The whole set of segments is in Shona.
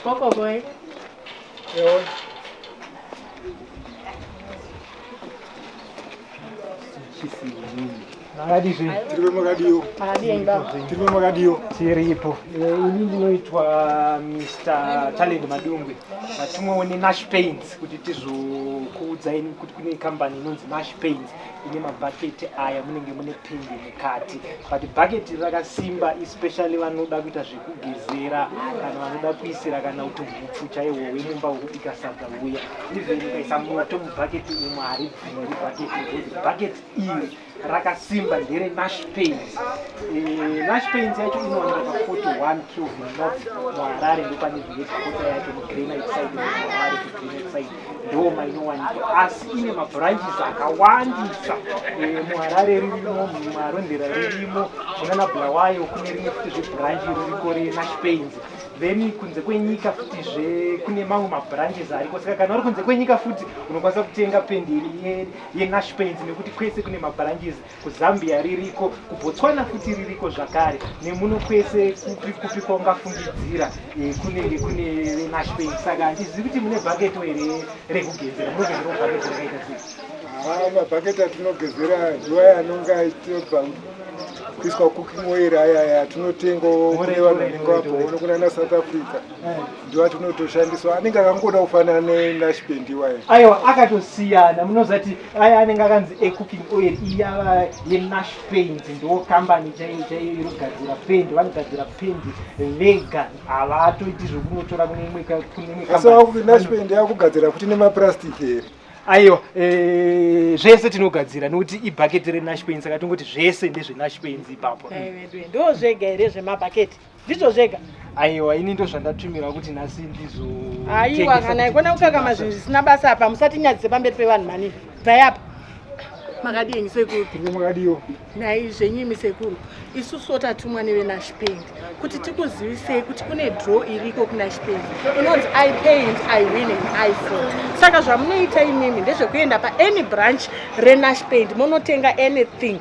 Coco boy. Tiripo. Ini ndinoitwa Mr. Talent Madungwe. Vatumwa NASH PAINTS kuti tizokuudzaini kuti kune kambani inonzi NASH PAINTS ine mabhaketi aya munenge mune pendi mukati. But bhaketi rakasimba especially vanoda kuita zvekugezera kana vanoda kuisira kana kuti hupfu chaihwo hwemumba hwekubika sadza uya. Even ukaisa moto mubhaketi umwe haribviri bhaketi iri rakasimba ndere NASH PAINTS. NASH PAINTS yacho inowanikwa pa 41 Kelvin muHarare ndopane zvekota yacho mugranite side muHarare kugranite side ndo mainowanikwa asi ine mabranches akawandisa muHarare ririmo muMarondera ririmo kunana Bulawayo kune rimwe futi zvebranch ririko reNASH PAINTS. Then kunze kwenyika futi kune mamwe mabranches ariko saka kana uri kunze kwenyika futi unokwanisa kutenga pendi yeNASH PAINTS nekuti kwese kune mabranches kuZambia ririko kuBotswana futi ririko zvakare nemuno kwese kupi kwaungafungidzira kunenge kune NASH PAINTS. Saka handizivi kuti mune bhaketi here rekugezera munogezera bhaketi rakaita sei? Mabhaketi atinogezera ndiwaya anonga achitobva kuiswa cooking oil aya tinotenga kune vanhu vanenge vabvaona kuna South Africa ndiwa tinotoshandiswa anenge akangoda kufanana neNASH PAINT iwaya. Aiwa akatosiyana munozati aya anenge akanzi cooking oil iya yeNASH PAINTS ndo kambani chaiyo inogadzira pendi vanogadzira pendi vega havatoiti zvokunotora kune imwe kambani. NASH PAINT yakugadzira futi nemapurasitiki here. Aiwa zvese tinogadzira nokuti ibhaketi reNASH PAINTS saka tongoti zvese ndezveNASH PAINTS ipapo. Ndo zvega here zvemabhaketi ndizvo zvega. Aiwa ini ndo zvandatumira kuti nhasi ndizo. Aiwa kana ikona kukakama zvinhu zvisina basa apa musatinyadzise pamberi pevanhu manini. Bvai apa. Makadini sekuru? Makadiyo. Nai zvenyimi sekuru. Isusu tatumwa neveNASH PAINT kuti tikuzivisei kuti kune draw iriko kuNASH PAINT inonzi iPaint, iWin and iPhone. Saka zvamunoita imimi ndezvekuenda pa any branch reNASH PAINT munotenga anything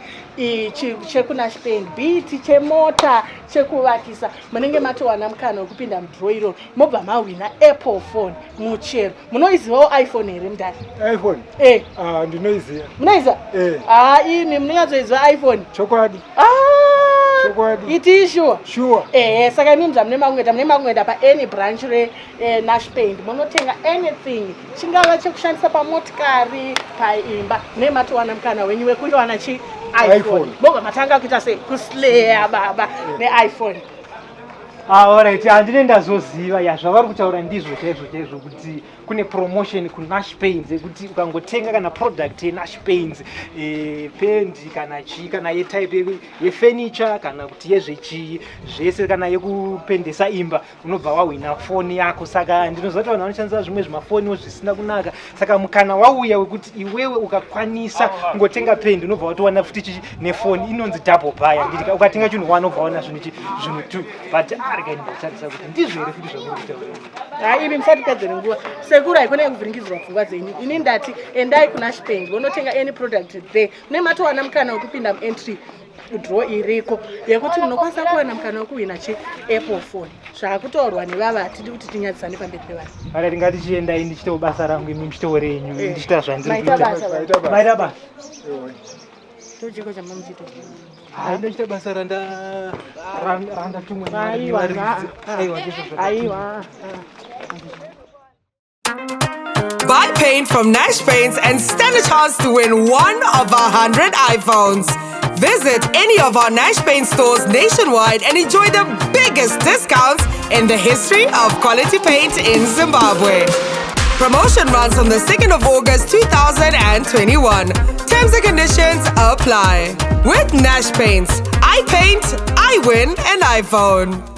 chekuNASH PAINT, biti chemota chekuvakisa munenge matowana mukana wekupinda mudraw iro mobva mawina Apple phone muchero. Munoizivawo iPhone here mundani? iPhone? Ndinoiziva. Munoiziva? Imi munonyatsoiziva iPhone? Chokwadi. It is sure. Sure. Saka imi mune makungoenda pa any branch reNASH PAINT munotenga anything chingava chekushandisa pamotikari paimba nematowana mukana wenyu wekundowana iPhone. Bobva matanga kuita sei kuslaya baba neIPhone. Alright, handine ndazoziva zvavari kutaura ndizvo chaizvo kuti kune promotion kuNASH PAINTS kuti ukangotenga kana product yeNASH PAINTS pendi kana yetype yefurniture kana kuti yezvechii zvese kana yekupendesa imba unobva wawina foni yako. Saka ndinozoti vanhu vanoshandisa zvimwe zvimafoniwo zvisina kunaka. Saka mukana wauya wekuti iwewe ukakwanisa kungotenga pendi unobva watowana futi nefoni inonzi double buy. Nditi ukatenga chinhu 1 ubva waona zvinhu 2 but ndichatisa kuti ndizvo here futi zvakutaura. Imi musatipedzere nguva sekuru haikona kuvhiringidzirwa pfungwa dzenyu. Ini ndati endai kuNASH PAINT vonotenga any product there mune matowana mukana wekupinda muentry draw iriko yekuti munokwanisa kuwana mukana wekuwina Apple phone. Zvakutaurwa nevava hatidi kuti tinyadzisane pamberi pevanhu. Alright, ngatichiendai ndichitewo basa rangu imi muchitewo renyu ndichita zvandiri kuita. Maita basa. Tochiko chamamuchita. Ndochita basa randatumwa naMwari. Aiwa. Buy paint from NASH PAINTS and stand a chance to win one of 100 iPhones. Visit any of our NASH PAINTS stores nationwide and enjoy the biggest discounts in the history of quality paint in Zimbabwe. Promotion runs on the 2nd of August 2021. Terms and conditions apply. With NASH PAINTS, iPaint, iWin and iPhone.